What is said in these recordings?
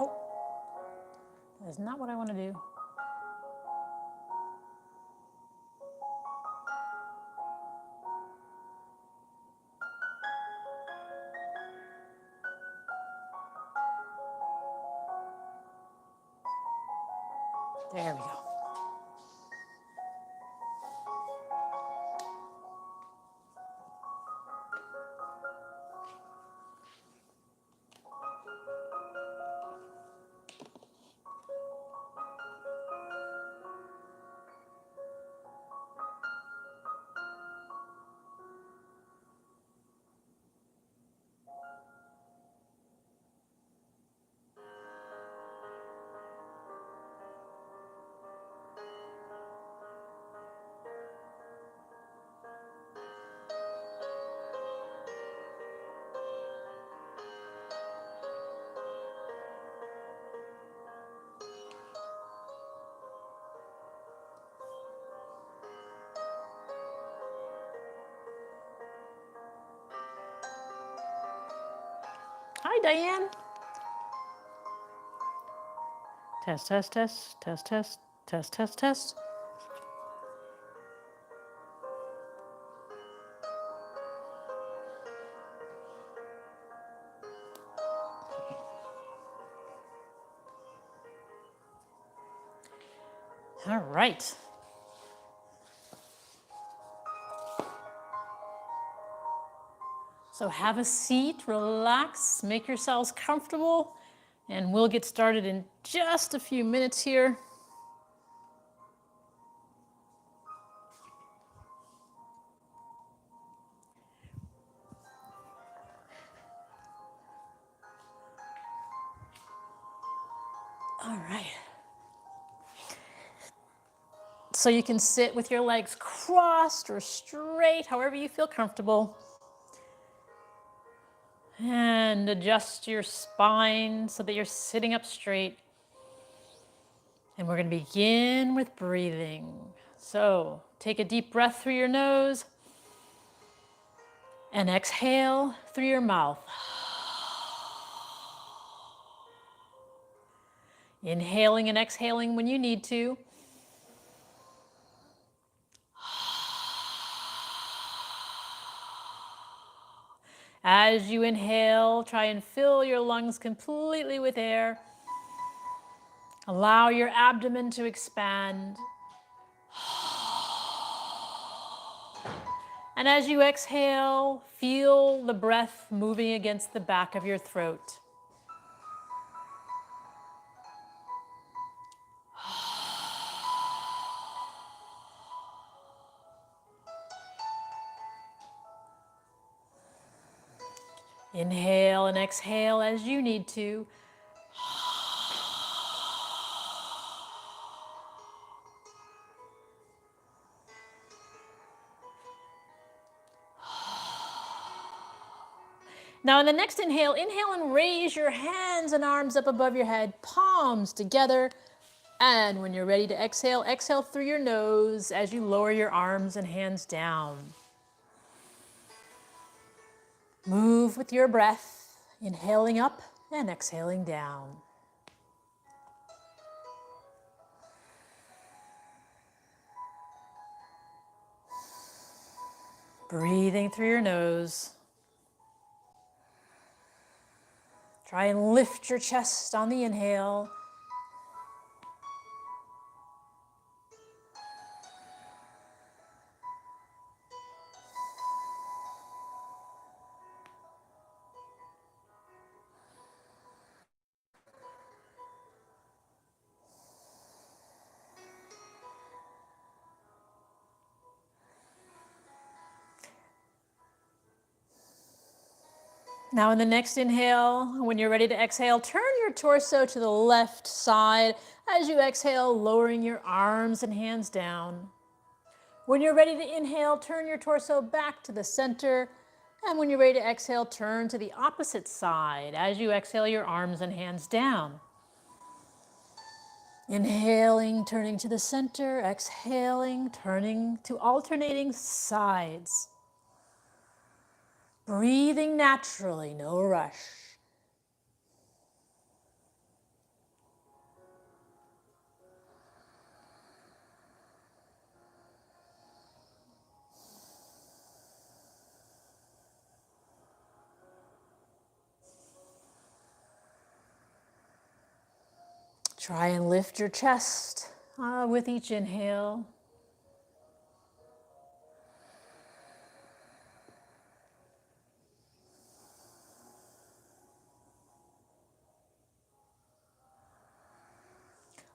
Oh, that is not what I want to do. There we go. Hi, Diane. Test, test, test, test, test, test, test, test. All right. So have a seat, relax, make yourselves comfortable, and we'll get started in just a few minutes here. All right. So you can sit with your legs crossed or straight, however you feel comfortable. And adjust your spine so that you're sitting up straight. And we're going to begin with breathing. So take a deep breath through your nose and exhale through your mouth. Inhaling and exhaling when you need to. As you inhale, try and fill your lungs completely with air. Allow your abdomen to expand. And as you exhale, feel the breath moving against the back of your throat. Inhale and exhale as you need to. Now, in the next inhale, inhale and raise your hands and arms up above your head, palms together. And when you're ready to exhale, exhale through your nose as you lower your arms and hands down. Move with your breath, inhaling up and exhaling down. Breathing through your nose. Try and lift your chest on the inhale. Now in the next inhale, when you're ready to exhale, turn your torso to the left side. As you exhale, lowering your arms and hands down. When you're ready to inhale, turn your torso back to the center. And when you're ready to exhale, turn to the opposite side. As you exhale, your arms and hands down. Inhaling, turning to the center. Exhaling, turning to alternating sides. Breathing naturally, no rush. Try and lift your chest with each inhale.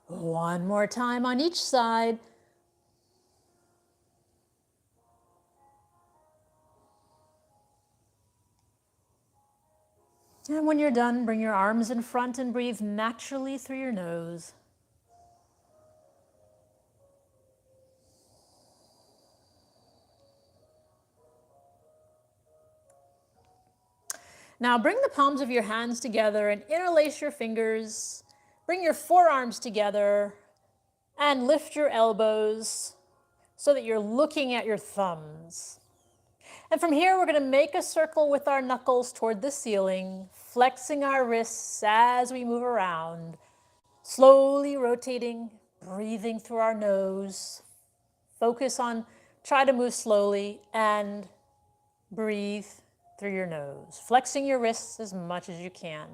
One more time on each side. And when you're done, bring your arms in front and breathe naturally through your nose. Now bring the palms of your hands together and interlace your fingers. Bring your forearms together and lift your elbows so that you're looking at your thumbs. And from here, we're going to make a circle with our knuckles toward the ceiling, flexing our wrists as we move around, slowly rotating, breathing through our nose. Focus on, try to move slowly and breathe through your nose, flexing your wrists as much as you can.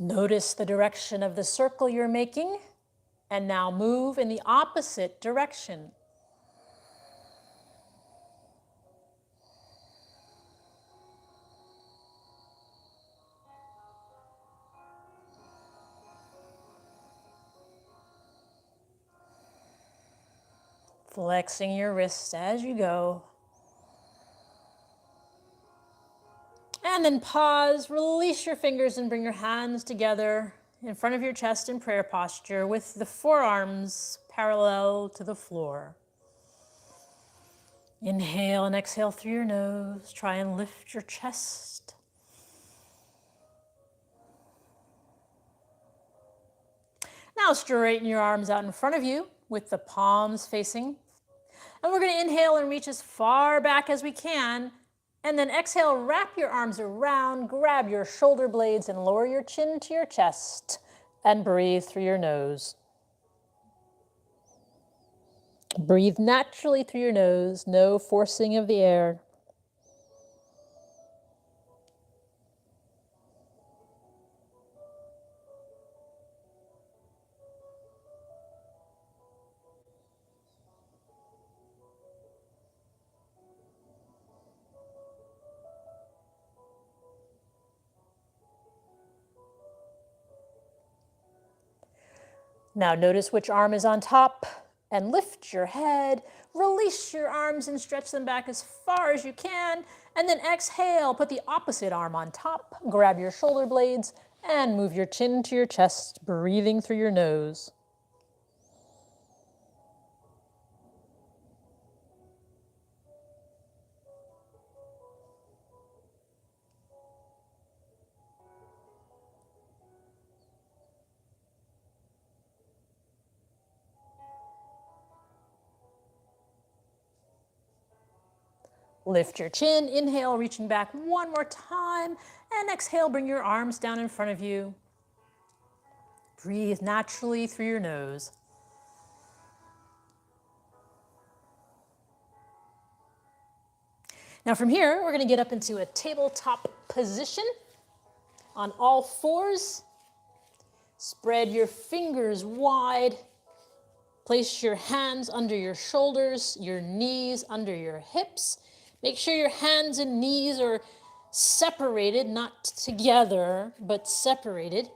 Notice the direction of the circle you're making, and now move in the opposite direction. Flexing your wrists as you go. And then pause, release your fingers and bring your hands together in front of your chest in prayer posture with the forearms parallel to the floor. Inhale and exhale through your nose. Try and lift your chest. Now straighten your arms out in front of you with the palms facing. And we're going to inhale and reach as far back as we can. And then exhale, wrap your arms around, grab your shoulder blades and lower your chin to your chest and breathe through your nose. Breathe naturally through your nose, no forcing of the air. Now notice which arm is on top and lift your head. Release your arms and stretch them back as far as you can. And then exhale, put the opposite arm on top. Grab your shoulder blades and move your chin to your chest, breathing through your nose. Lift your chin, inhale, reaching back one more time, and exhale, bring your arms down in front of you. Breathe naturally through your nose. Now from here, we're going to get up into a tabletop position on all fours. Spread your fingers wide. Place your hands under your shoulders, your knees under your hips. Make sure your hands and knees are separated, not together, but separated.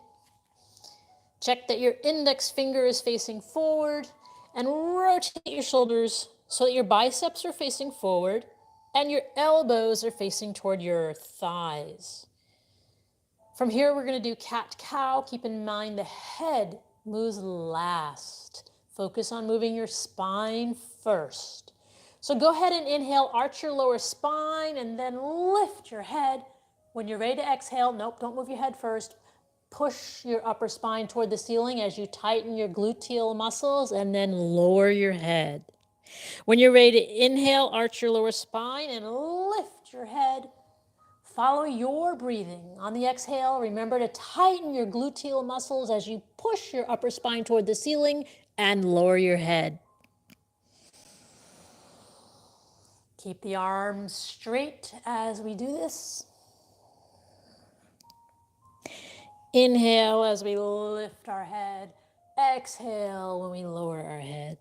Check that your index finger is facing forward and rotate your shoulders so that your biceps are facing forward and your elbows are facing toward your thighs. From here, we're going to do cat-cow. Keep in mind the head moves last. Focus on moving your spine first. So go ahead and inhale, arch your lower spine, and then lift your head. When you're ready to exhale, nope, don't move your head first. Push your upper spine toward the ceiling as you tighten your gluteal muscles, and then lower your head. When you're ready to inhale, arch your lower spine and lift your head. Follow your breathing. On the exhale, remember to tighten your gluteal muscles as you push your upper spine toward the ceiling and lower your head. Keep the arms straight as we do this. Inhale as we lift our head. Exhale when we lower our head.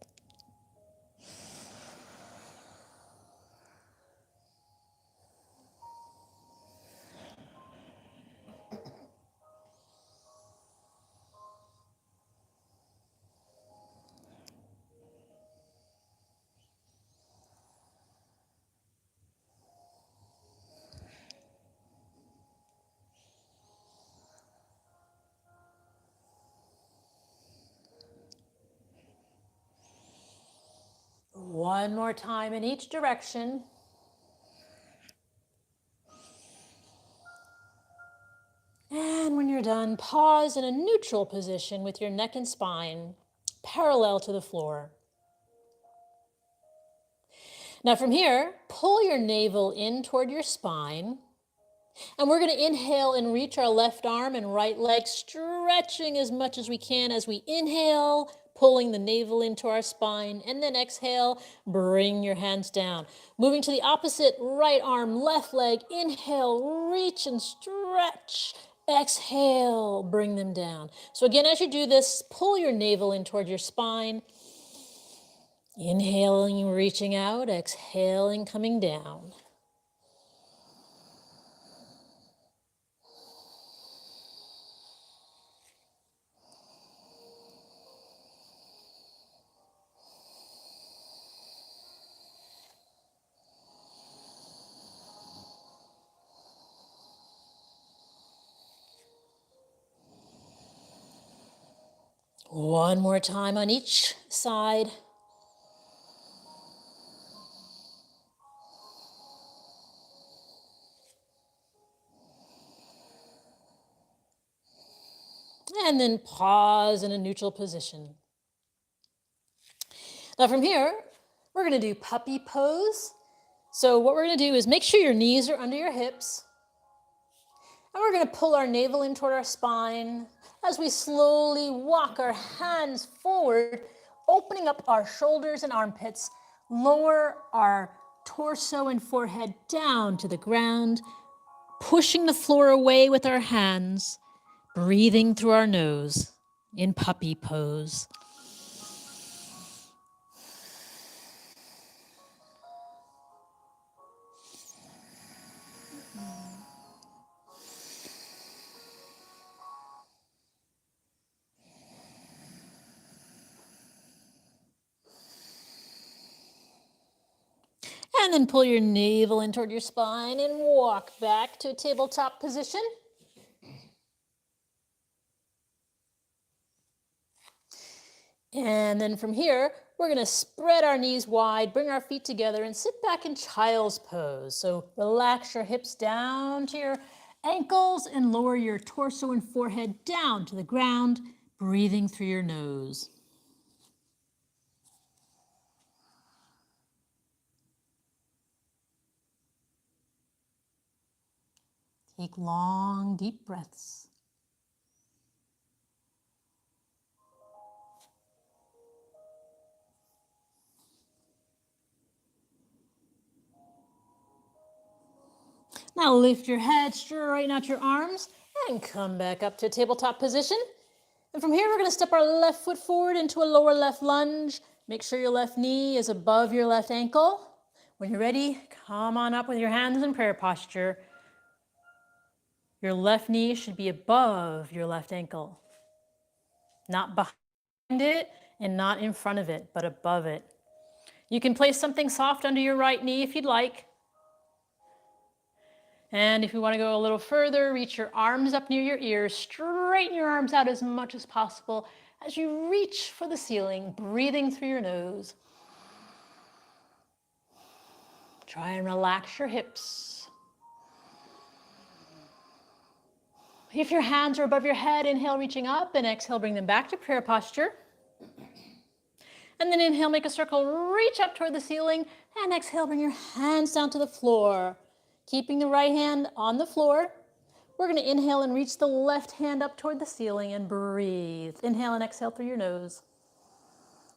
One more time in each direction. And when you're done, pause in a neutral position with your neck and spine parallel to the floor. Now from here, pull your navel in toward your spine. And we're going to inhale and reach our left arm and right leg, stretching as much as we can as we inhale, pulling the navel into our spine, and then exhale, bring your hands down. Moving to the opposite, right arm, left leg, inhale, reach and stretch. Exhale, bring them down. So again, as you do this, pull your navel in toward your spine. Inhaling, reaching out, exhaling, coming down. One more time on each side. And then pause in a neutral position. Now from here, we're going to do puppy pose. So what we're going to do is make sure your knees are under your hips. And we're going to pull our navel in toward our spine as we slowly walk our hands forward, opening up our shoulders and armpits, lower our torso and forehead down to the ground, pushing the floor away with our hands, breathing through our nose in puppy pose. And then pull your navel in toward your spine and walk back to a tabletop position. And then from here, we're going to spread our knees wide, bring our feet together, and sit back in child's pose. So relax your hips down to your ankles and lower your torso and forehead down to the ground, breathing through your nose. Take long, deep breaths. Now lift your head, straighten out your arms, and come back up to tabletop position. And from here, we're going to step our left foot forward into a lower left lunge. Make sure your left knee is above your left ankle. When you're ready, come on up with your hands in prayer posture. Your left knee should be above your left ankle. Not behind it and not in front of it, but above it. You can place something soft under your right knee if you'd like. And if you want to go a little further, reach your arms up near your ears, straighten your arms out as much as possible as you reach for the ceiling, breathing through your nose. Try and relax your hips. If your hands are above your head, inhale, reaching up, and exhale, bring them back to prayer posture. And then inhale, make a circle, reach up toward the ceiling, and exhale, bring your hands down to the floor. Keeping the right hand on the floor, we're going to inhale and reach the left hand up toward the ceiling and breathe. Inhale and exhale through your nose.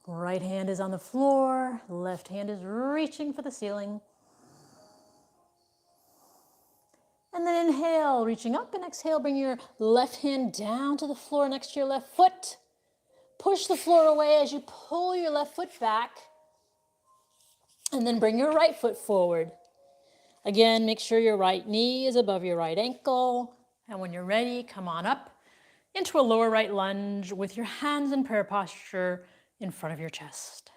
Right hand is on the floor, left hand is reaching for the ceiling. And then inhale, reaching up, and exhale, bring your left hand down to the floor next to your left foot. Push the floor away as you pull your left foot back. And then bring your right foot forward. Again, make sure your right knee is above your right ankle. And when you're ready, come on up into a lower right lunge with your hands in prayer posture in front of your chest.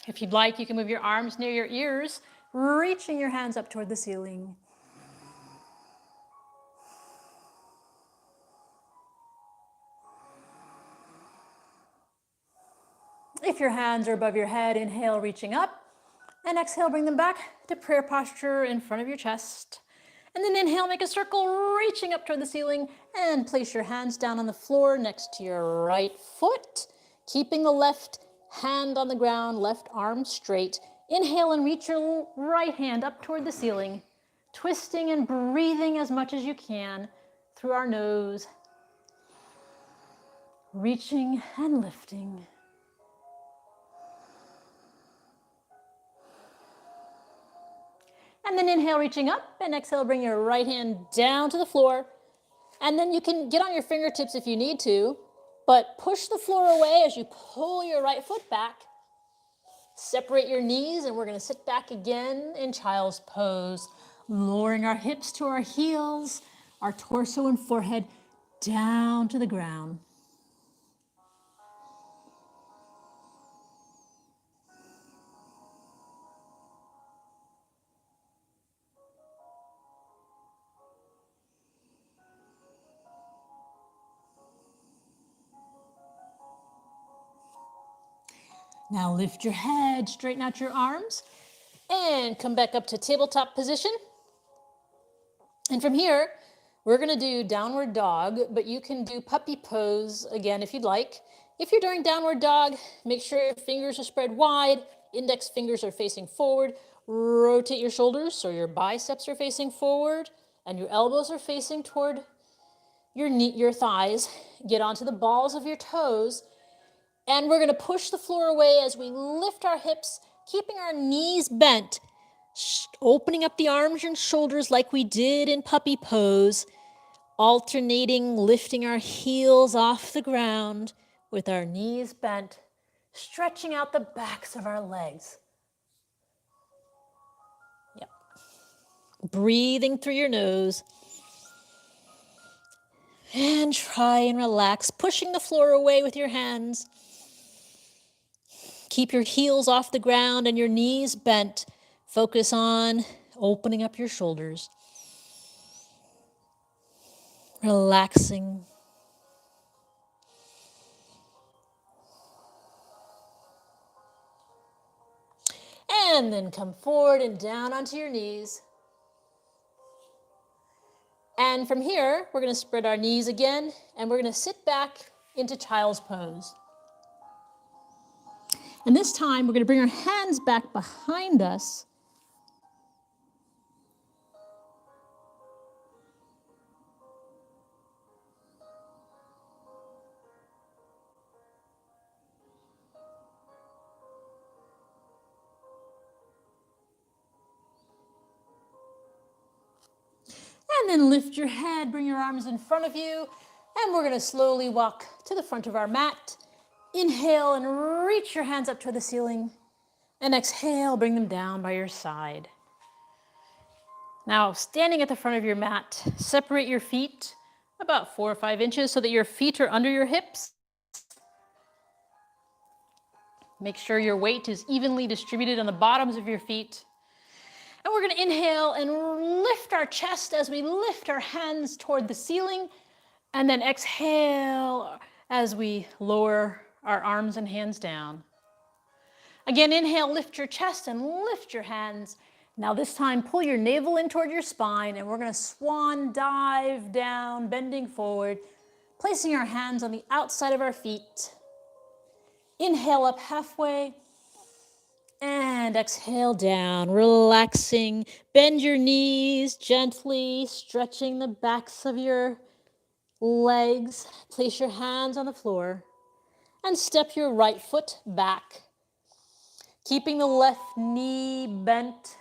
If you'd like, you can move your arms near your ears, reaching your hands up toward the ceiling. If your hands are above your head, inhale, reaching up, and exhale, bring them back to prayer posture in front of your chest. And then inhale, make a circle, reaching up toward the ceiling, and place your hands down on the floor next to your right foot, keeping the left hand on the ground, left arm straight. Inhale and reach your right hand up toward the ceiling, twisting and breathing as much as you can through our nose, reaching and lifting. And then inhale, reaching up, and exhale, bring your right hand down to the floor. And then you can get on your fingertips if you need to, but push the floor away as you pull your right foot back. Separate your knees, and we're going to sit back again in child's pose, lowering our hips to our heels, our torso and forehead down to the ground. Now lift your head, straighten out your arms, and come back up to tabletop position. And from here, we're going to do downward dog, but you can do puppy pose again if you'd like. If you're doing downward dog, make sure your fingers are spread wide, index fingers are facing forward. Rotate your shoulders so your biceps are facing forward and your elbows are facing toward your thighs. Get onto the balls of your toes. And we're going to push the floor away as we lift our hips, keeping our knees bent, opening up the arms and shoulders like we did in puppy pose, alternating, lifting our heels off the ground with our knees bent, stretching out the backs of our legs. Yep. Breathing through your nose. And try and relax, pushing the floor away with your hands. Keep your heels off the ground and your knees bent. Focus on opening up your shoulders. Relaxing. And then come forward and down onto your knees. And from here, we're going to spread our knees again, and we're going to sit back into child's pose. And this time, we're going to bring our hands back behind us. And then lift your head, bring your arms in front of you, and we're going to slowly walk to the front of our mat. Inhale and reach your hands up to the ceiling. And exhale, bring them down by your side. Now, standing at the front of your mat, separate your feet about 4 or 5 inches so that your feet are under your hips. Make sure your weight is evenly distributed on the bottoms of your feet. And we're going to inhale and lift our chest as we lift our hands toward the ceiling. And then exhale as we lower our arms and hands down. Again, inhale, lift your chest and lift your hands. Now this time, pull your navel in toward your spine, and we're going to swan dive down, bending forward placing our hands on the outside of our feet. Inhale up halfway and exhale down, relaxing. Bend your knees gently, stretching the backs of your legs. Place your hands on the floor and step your right foot back, keeping the left knee bent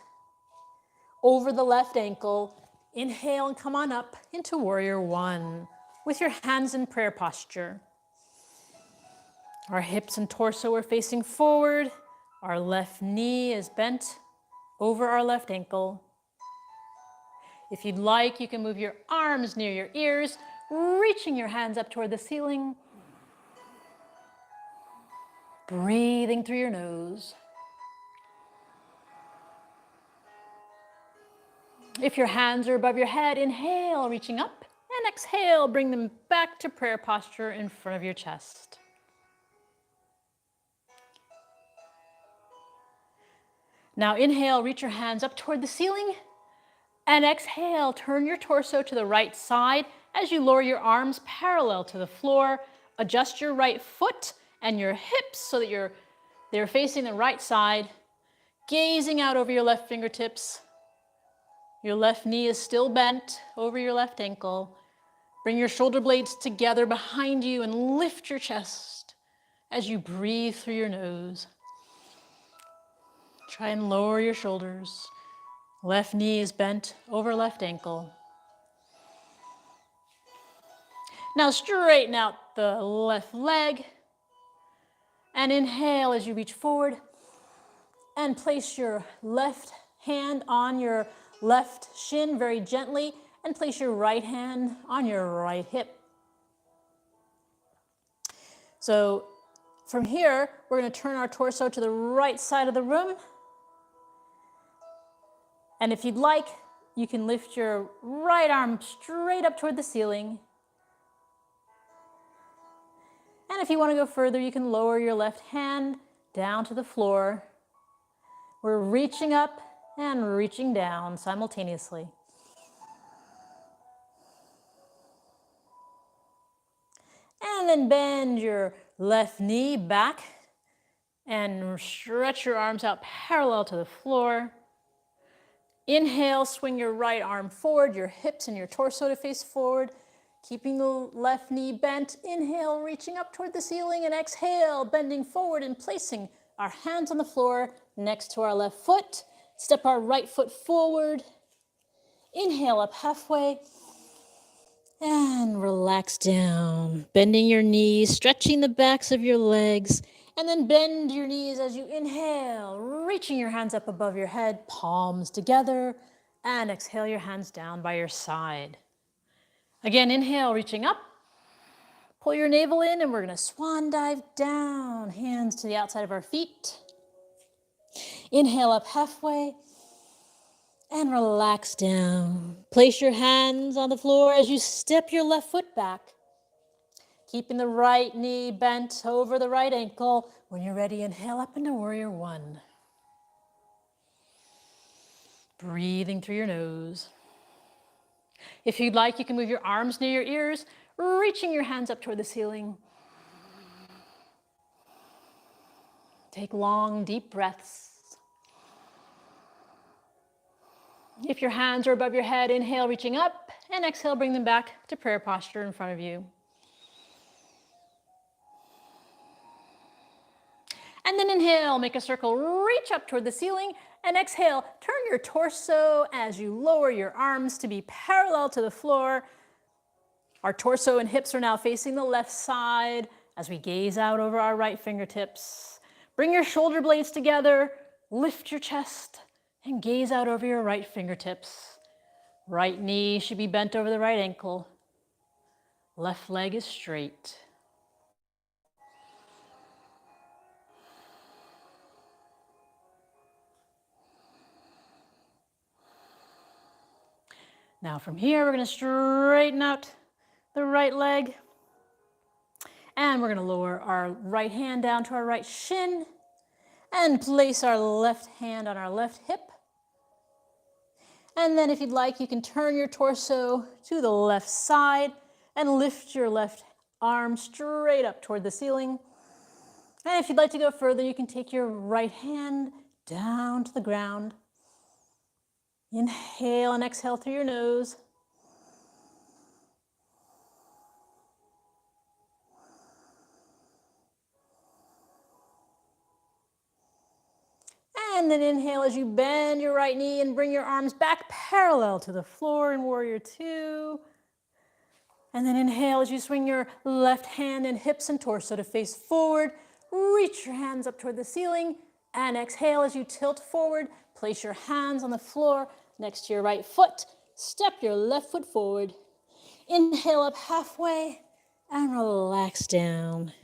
over the left ankle. Inhale and come on up into Warrior One with your hands in prayer posture. Our hips and torso are facing forward. Our left knee is bent over our left ankle. If you'd like, you can move your arms near your ears, reaching your hands up toward the ceiling. Breathing through your nose. If your hands are above your head, inhale, reaching up, and exhale, bring them back to prayer posture in front of your chest. Now inhale, reach your hands up toward the ceiling, and exhale, turn your torso to the right side as you lower your arms parallel to the floor. Adjust your right foot and your hips so that they're facing the right side, gazing out over your left fingertips. Your left knee is still bent over your left ankle. Bring your shoulder blades together behind you and lift your chest as you breathe through your nose. Try and lower your shoulders. Left knee is bent over left ankle. Now straighten out the left leg and inhale as you reach forward and place your left hand on your left shin very gently and place your right hand on your right hip. So from here, we're going to turn our torso to the right side of the room. And if you'd like, you can lift your right arm straight up toward the ceiling. And if you want to go further, you can lower your left hand down to the floor. We're reaching up and reaching down simultaneously. And then bend your left knee back and stretch your arms out parallel to the floor. Inhale, swing your right arm forward, your hips and your torso to face forward, keeping the left knee bent. Inhale, reaching up toward the ceiling, and exhale, bending forward and placing our hands on the floor next to our left foot. Step our right foot forward. Inhale up halfway. And relax down, bending your knees, stretching the backs of your legs, and then bend your knees as you inhale, reaching your hands up above your head, palms together, and exhale your hands down by your side. Again, inhale, reaching up, pull your navel in, and we're going to swan dive down, hands to the outside of our feet. Inhale up halfway. And relax down. Place your hands on the floor as you step your left foot back. Keeping the right knee bent over the right ankle. When you're ready, inhale up into Warrior One. Breathing through your nose. If you'd like, you can move your arms near your ears, reaching your hands up toward the ceiling. Take long, deep breaths. If your hands are above your head, inhale, reaching up, and exhale, bring them back to prayer posture in front of you. And then inhale, make a circle, reach up toward the ceiling, and exhale, turn your torso as you lower your arms to be parallel to the floor. Our torso and hips are now facing the left side as we gaze out over our right fingertips. Bring your shoulder blades together, lift your chest, and gaze out over your right fingertips. Right knee should be bent over the right ankle. Left leg is straight. Now from here, we're going to straighten out the right leg. And we're going to lower our right hand down to our right shin and place our left hand on our left hip. And then if you'd like, you can turn your torso to the left side and lift your left arm straight up toward the ceiling. And if you'd like to go further, you can take your right hand down to the ground. Inhale and exhale through your nose. And then inhale as you bend your right knee and bring your arms back parallel to the floor in Warrior Two. And then inhale as you swing your left hand and hips and torso to face forward. Reach your hands up toward the ceiling. And exhale as you tilt forward. Place your hands on the floor next to your right foot. Step your left foot forward. Inhale up halfway and relax down.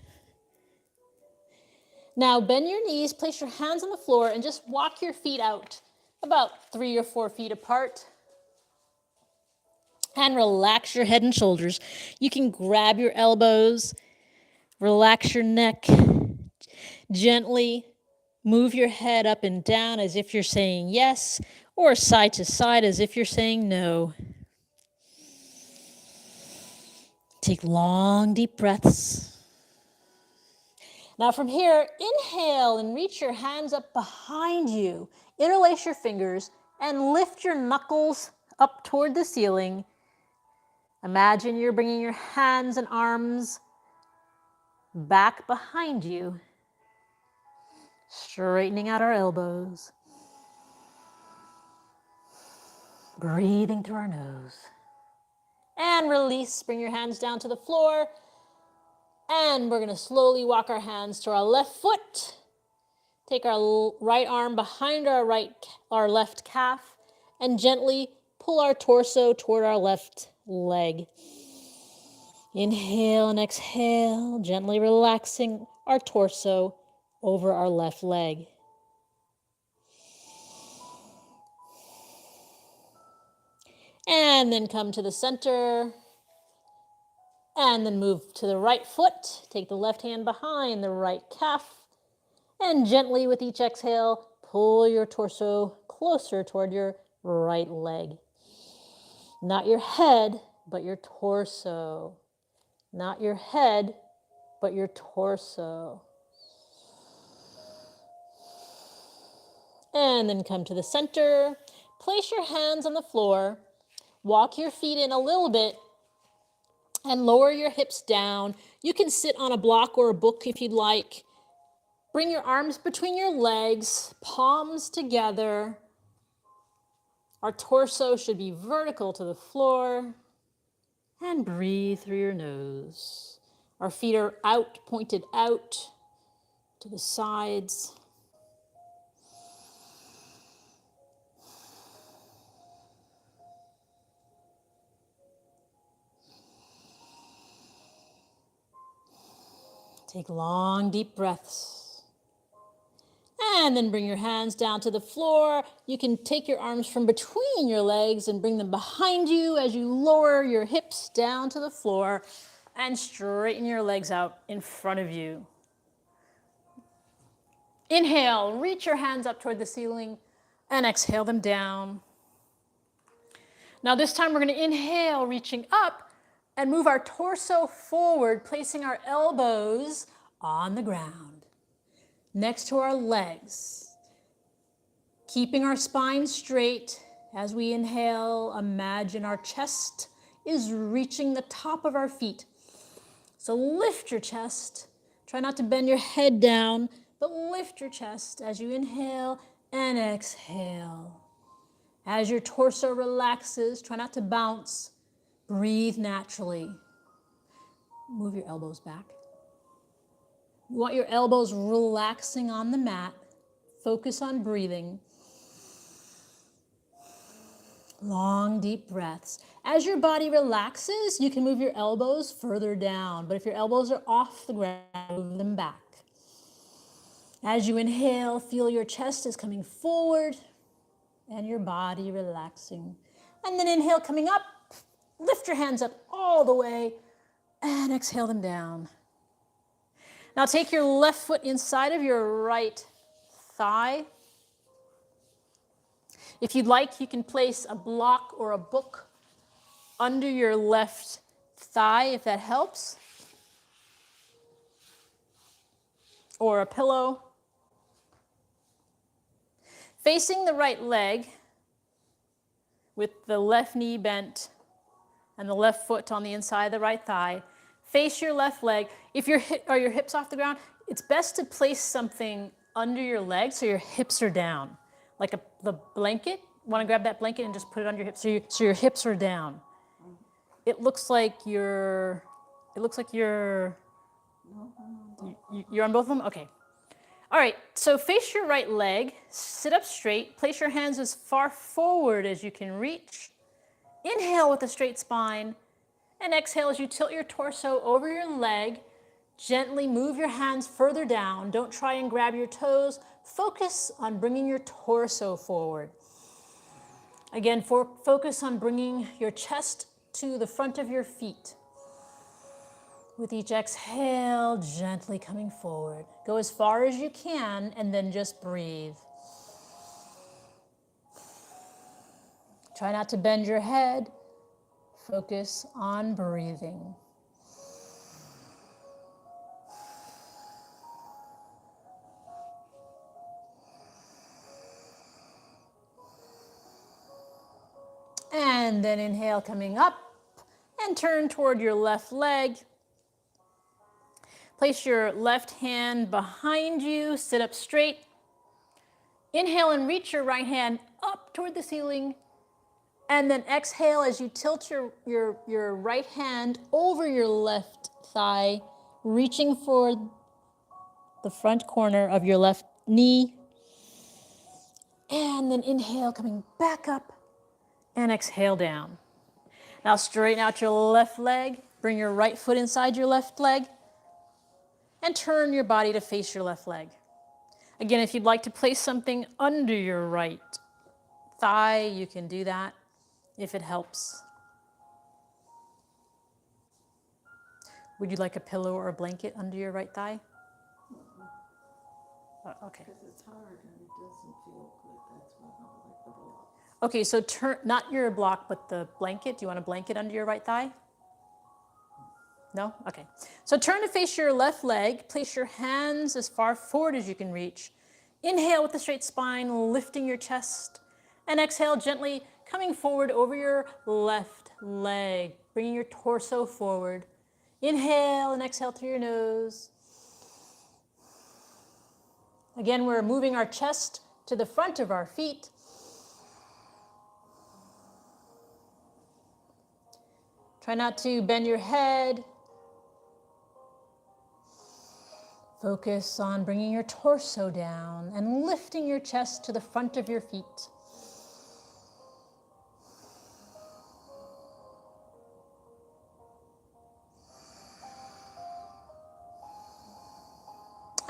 Now bend your knees, place your hands on the floor, and just walk your feet out about 3 or 4 feet apart. And relax your head and shoulders. You can grab your elbows, relax your neck, gently move your head up and down as if you're saying yes, or side to side as if you're saying no. Take long, deep breaths. Now from here, inhale and reach your hands up behind you. Interlace your fingers and lift your knuckles up toward the ceiling. Imagine you're bringing your hands and arms back behind you, straightening out our elbows, breathing through our nose. And release, bring your hands down to the floor. And we're gonna slowly walk our hands to our left foot. Take our right arm behind our left calf and gently pull our torso toward our left leg. Inhale and exhale, gently relaxing our torso over our left leg. And then come to the center. And then move to the right foot. Take the left hand behind the right calf. And gently with each exhale, pull your torso closer toward your right leg. Not your head, but your torso. Not your head, but your torso. And then come to the center. Place your hands on the floor. Walk your feet in a little bit and lower your hips down. You can sit on a block or a book if you'd like. Bring your arms between your legs, palms together. Our torso should be vertical to the floor. And breathe through your nose. Our feet are out, pointed out to the sides. Take long, deep breaths. And then bring your hands down to the floor. You can take your arms from between your legs and bring them behind you as you lower your hips down to the floor and straighten your legs out in front of you. Inhale, reach your hands up toward the ceiling and exhale them down. Now this time we're going to inhale, reaching up and move our torso forward, placing our elbows on the ground next to our legs. Keeping our spine straight as we inhale, imagine our chest is reaching the top of our feet. So lift your chest. Try not to bend your head down, but lift your chest as you inhale and exhale. As your torso relaxes, try not to bounce. Breathe naturally. Move your elbows back. You want your elbows relaxing on the mat. Focus on breathing. Long, deep breaths. As your body relaxes, you can move your elbows further down. But if your elbows are off the ground, move them back. As you inhale, feel your chest is coming forward and your body relaxing. And then inhale, coming up. Lift your hands up all the way and exhale them down. Now take your left foot inside of your right thigh. If you'd like, you can place a block or a book under your left thigh if that helps, or a pillow. Facing the right leg with the left knee bent and the left foot on the inside of the right thigh. Face your left leg. If your hips off the ground, it's best to place something under your leg so your hips are down. Like the blanket. Want to grab that blanket and just put it under your hips so your hips are down. It looks like you're on both of them? Okay. All right, so face your right leg, sit up straight, place your hands as far forward as you can reach. Inhale with a straight spine, and exhale as you tilt your torso over your leg. Gently move your hands further down. Don't try and grab your toes. Focus on bringing your torso forward. Again, focus on bringing your chest to the front of your feet. With each exhale, gently coming forward. Go as far as you can and then just breathe. Try not to bend your head. Focus on breathing. And then inhale, coming up and turn toward your left leg. Place your left hand behind you, sit up straight. Inhale and reach your right hand up toward the ceiling. And then exhale as you tilt your right hand over your left thigh, reaching for the front corner of your left knee. And then inhale, coming back up, and exhale down. Now straighten out your left leg, bring your right foot inside your left leg, and turn your body to face your left leg. Again, if you'd like to place something under your right thigh, you can do that if it helps. Would you like a pillow or a blanket under your right thigh? Okay. Because it's hard and it doesn't feel good. That's why I don't like the block. Okay, so turn, not your block, but the blanket. Do you want a blanket under your right thigh? No? Okay. So turn to face your left leg. Place your hands as far forward as you can reach. Inhale with a straight spine, lifting your chest. And exhale gently, coming forward over your left leg, bringing your torso forward. Inhale and exhale through your nose. Again, we're moving our chest to the front of our feet. Try not to bend your head. Focus on bringing your torso down and lifting your chest to the front of your feet.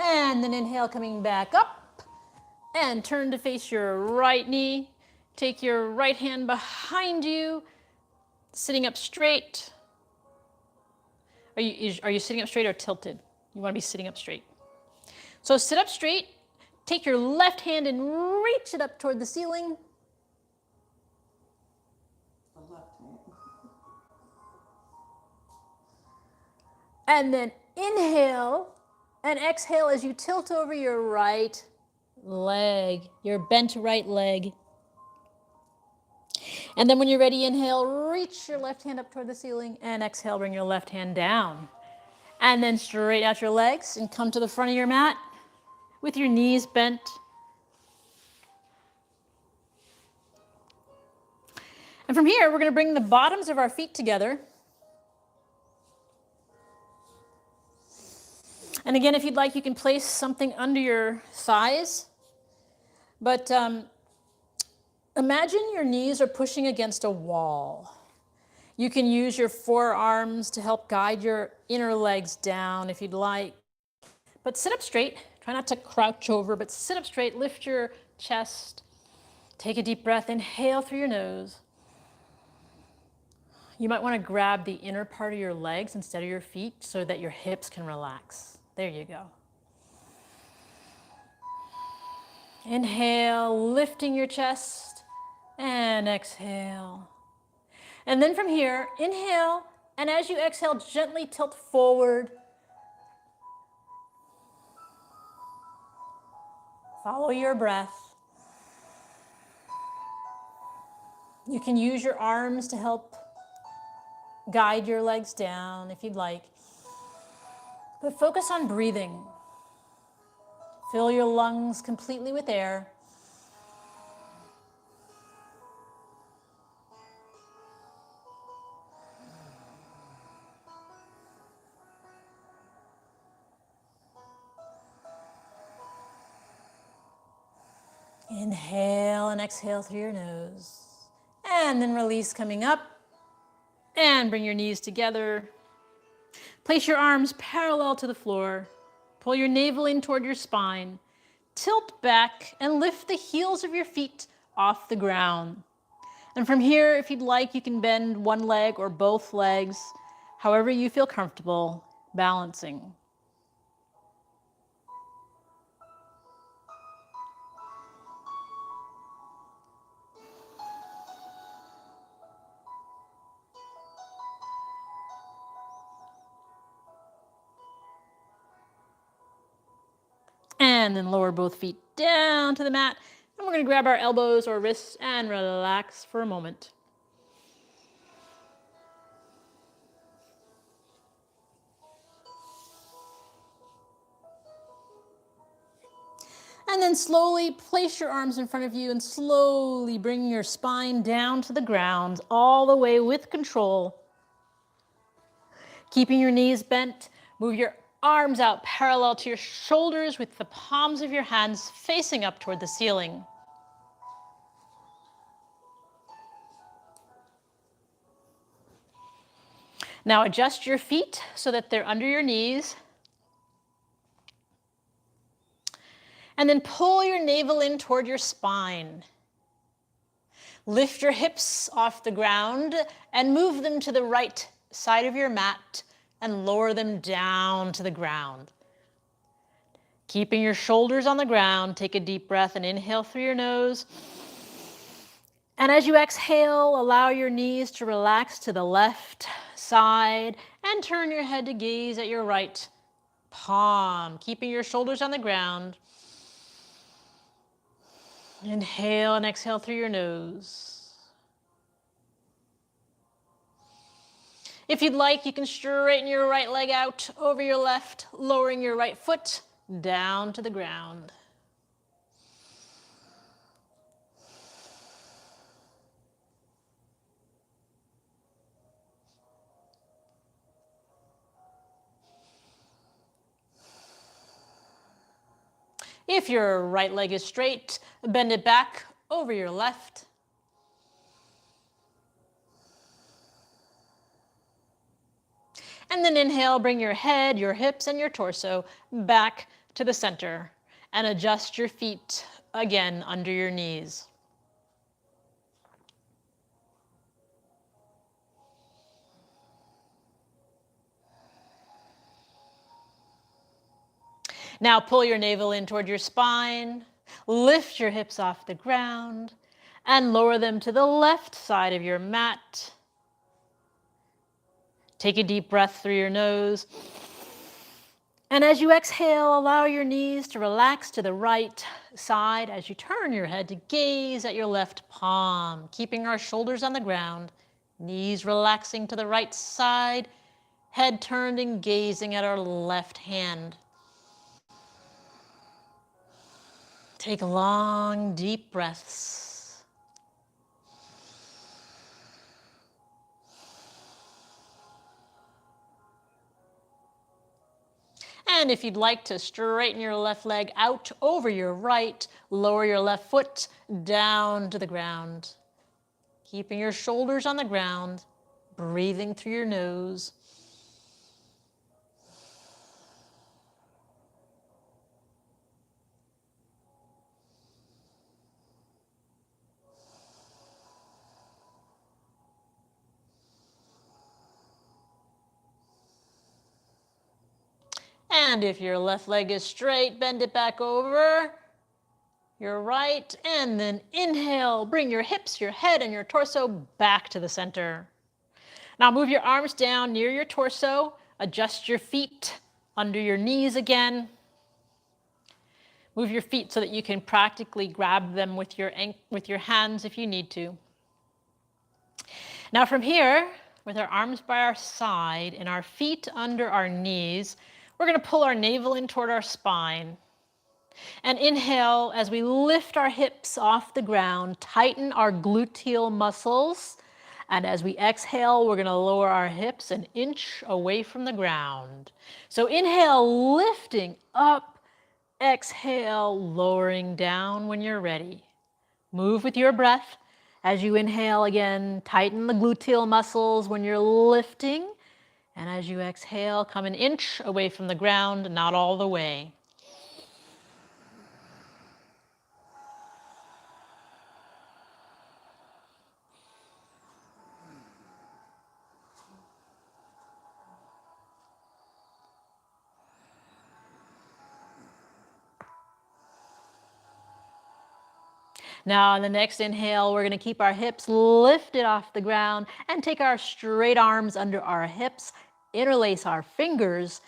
And then inhale, coming back up, and turn to face your right knee. Take your right hand behind you, sitting up straight. Are you sitting up straight or tilted? You want to be sitting up straight. So sit up straight, take your left hand and reach it up toward the ceiling. The left hand. And then inhale and exhale as you tilt over your right leg, your bent right leg. And then when you're ready, inhale, reach your left hand up toward the ceiling, and exhale, bring your left hand down. And then straighten out your legs and come to the front of your mat with your knees bent. And from here, we're going to bring the bottoms of our feet together. And again, if you'd like, you can place something under your thighs. But imagine your knees are pushing against a wall. You can use your forearms to help guide your inner legs down if you'd like. But sit up straight. Try not to crouch over, but sit up straight. Lift your chest. Take a deep breath. Inhale through your nose. You might want to grab the inner part of your legs instead of your feet so that your hips can relax. There you go. Inhale, lifting your chest, and exhale. And then from here, inhale And as you exhale, gently tilt forward. Follow your breath. You can use your arms to help guide your legs down if you'd like. But focus on breathing. Fill your lungs completely with air. Inhale and exhale through your nose. And then release coming up. And bring your knees together. Place your arms parallel to the floor. Pull your navel in toward your spine. Tilt back and lift the heels of your feet off the ground. And from here, if you'd like, you can bend one leg or both legs, however you feel comfortable, balancing. And then lower both feet down to the mat. And we're going to grab our elbows or wrists and relax for a moment. And then slowly place your arms in front of you and slowly bring your spine down to the ground, all the way with control. Keeping your knees bent, move your arms out parallel to your shoulders with the palms of your hands facing up toward the ceiling. Now adjust your feet so that they're under your knees. And then pull your navel in toward your spine. Lift your hips off the ground and move them to the right side of your mat and lower them down to the ground. Keeping your shoulders on the ground, take a deep breath and inhale through your nose. And as you exhale, allow your knees to relax to the left side and turn your head to gaze at your right palm, keeping your shoulders on the ground. Inhale and exhale through your nose. If you'd like, you can straighten your right leg out over your left, lowering your right foot down to the ground. If your right leg is straight, bend it back over your left. And then inhale, bring your head, your hips, and your torso back to the center. And adjust your feet again under your knees. Now pull your navel in toward your spine, lift your hips off the ground, and lower them to the left side of your mat. Take a deep breath through your nose. And as you exhale, allow your knees to relax to the right side as you turn your head to gaze at your left palm, keeping our shoulders on the ground, knees relaxing to the right side, head turned and gazing at our left hand. Take long, deep breaths. And if you'd like to straighten your left leg out over your right, lower your left foot down to the ground. Keeping your shoulders on the ground, breathing through your nose. And if your left leg is straight, bend it back over your right, and then inhale, bring your hips, your head, and your torso back to the center. Now move your arms down near your torso. Adjust your feet under your knees again. Move your feet so that you can practically grab them with your hands if you need to. Now from here, with our arms by our side and our feet under our knees, we're going to pull our navel in toward our spine. And inhale as we lift our hips off the ground, tighten our gluteal muscles. And as we exhale, we're going to lower our hips an inch away from the ground. So inhale, lifting up. Exhale, lowering down when you're ready. Move with your breath. As you inhale again, tighten the gluteal muscles when you're lifting. And as you exhale, come an inch away from the ground, not all the way. Now on the next inhale, we're going to keep our hips lifted off the ground and take our straight arms under our hips, interlace our fingers,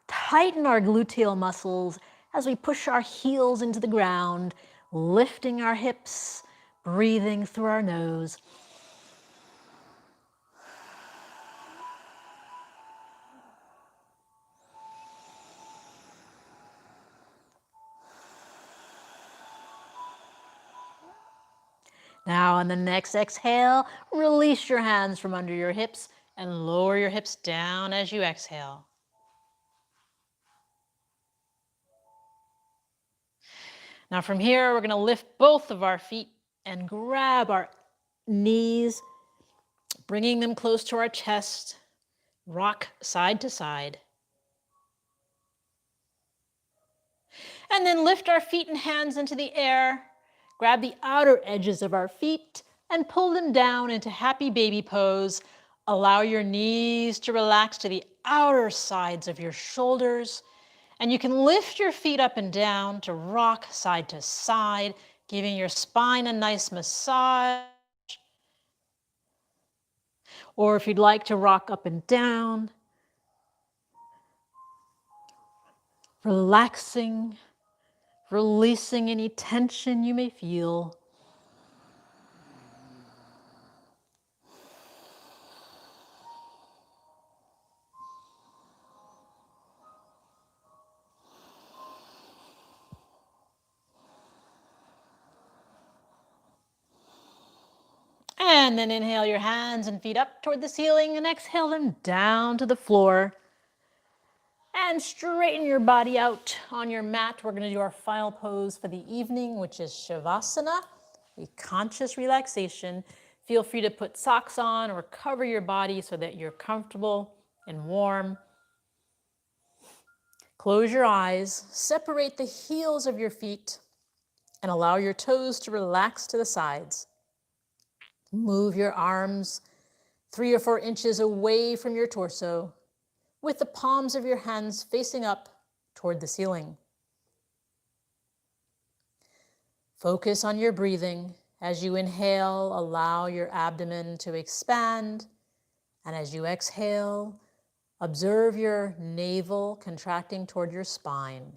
tighten our gluteal muscles as we push our heels into the ground, lifting our hips, breathing through our nose. Now on the next exhale, release your hands from under your hips and lower your hips down as you exhale. Now from here, we're going to lift both of our feet and grab our knees, bringing them close to our chest, rock side to side. And then lift our feet and hands into the air, grab the outer edges of our feet and pull them down into happy baby pose. Allow your knees to relax to the outer sides of your shoulders. And you can lift your feet up and down to rock side to side, giving your spine a nice massage. Or if you'd like to rock up and down, relaxing, releasing any tension you may feel. And then inhale your hands and feet up toward the ceiling and exhale them down to the floor. And straighten your body out on your mat. We're going to do our final pose for the evening, which is Shavasana, a conscious relaxation. Feel free to put socks on or cover your body so that you're comfortable and warm. Close your eyes, separate the heels of your feet, and allow your toes to relax to the sides. Move your arms 3 or 4 inches away from your torso, with the palms of your hands facing up toward the ceiling. Focus on your breathing. As you inhale, allow your abdomen to expand. And as you exhale, observe your navel contracting toward your spine.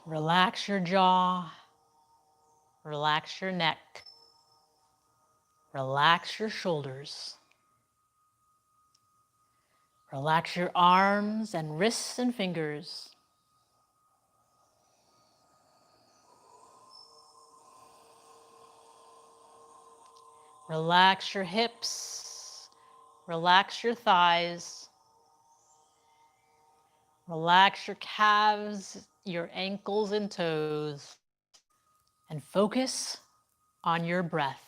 Relax your jaw. Relax your neck. Relax your shoulders. Relax your arms and wrists and fingers. Relax your hips. Relax your thighs. Relax your calves, your ankles and toes. And focus on your breath.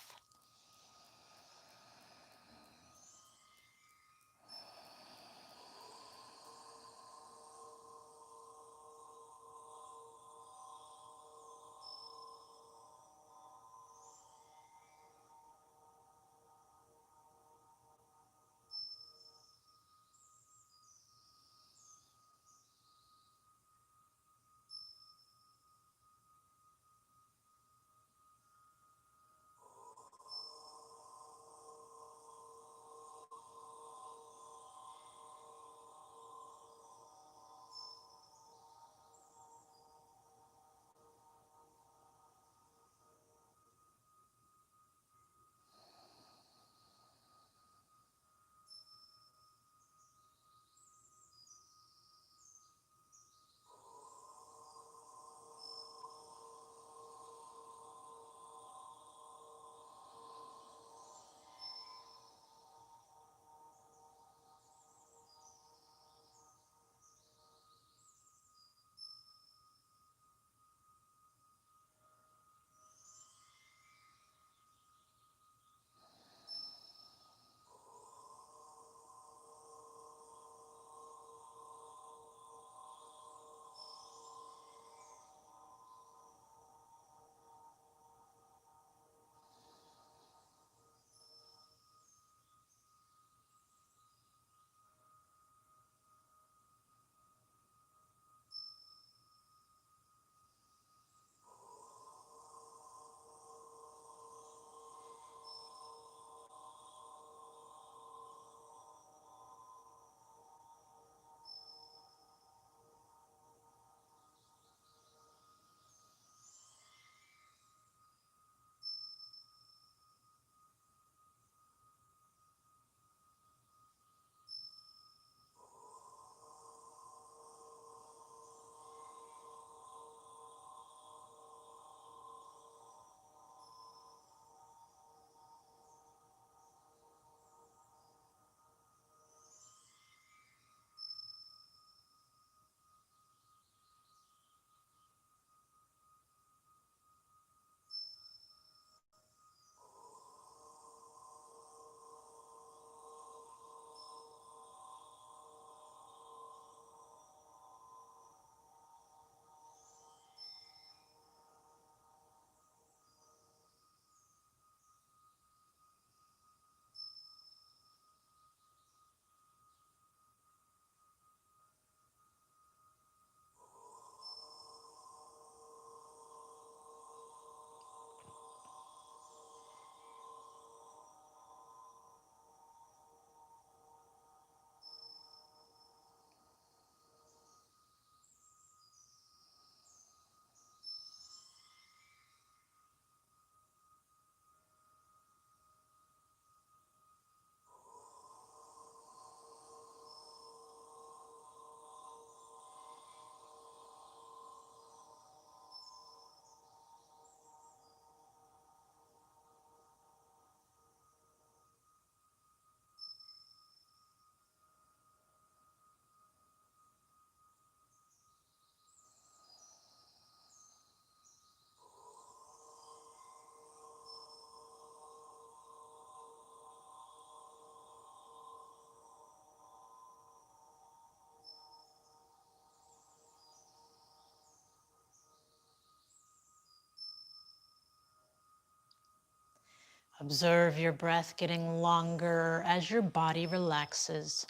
Observe your breath getting longer as your body relaxes.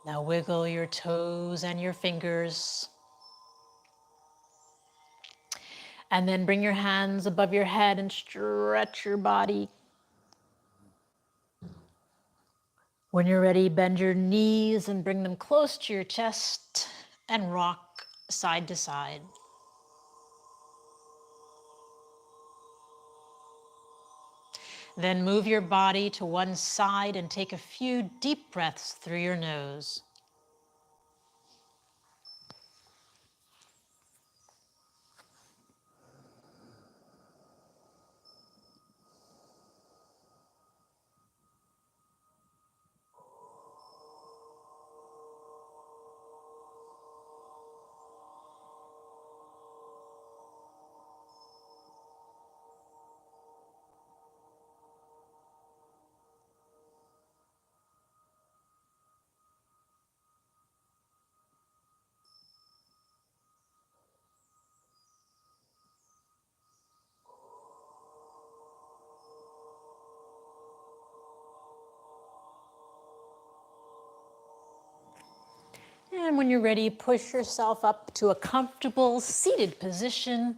Now wiggle your toes and your fingers. And then bring your hands above your head and stretch your body. When you're ready, bend your knees and bring them close to your chest and rock side to side. Then move your body to one side and take a few deep breaths through your nose. And when you're ready, push yourself up to a comfortable seated position.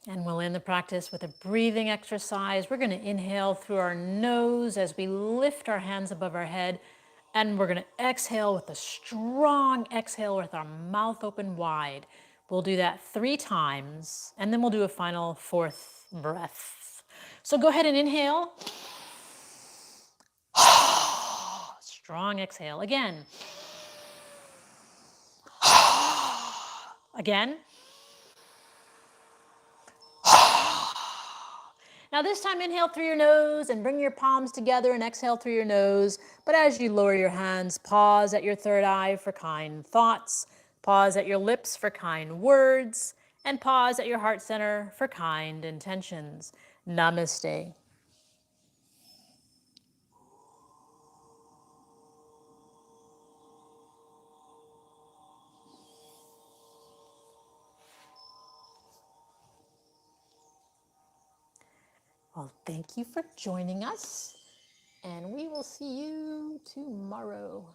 And we'll end the practice with a breathing exercise. We're going to inhale through our nose as we lift our hands above our head. And we're going to exhale with a strong exhale with our mouth open wide. We'll do that 3 times, and then we'll do a final 4th breath. So go ahead and inhale. Strong exhale. Again. Again. Now this time inhale through your nose and bring your palms together and exhale through your nose. But as you lower your hands, pause at your third eye for kind thoughts, pause at your lips for kind words, and pause at your heart center for kind intentions. Namaste. Well, thank you for joining us, and we will see you tomorrow.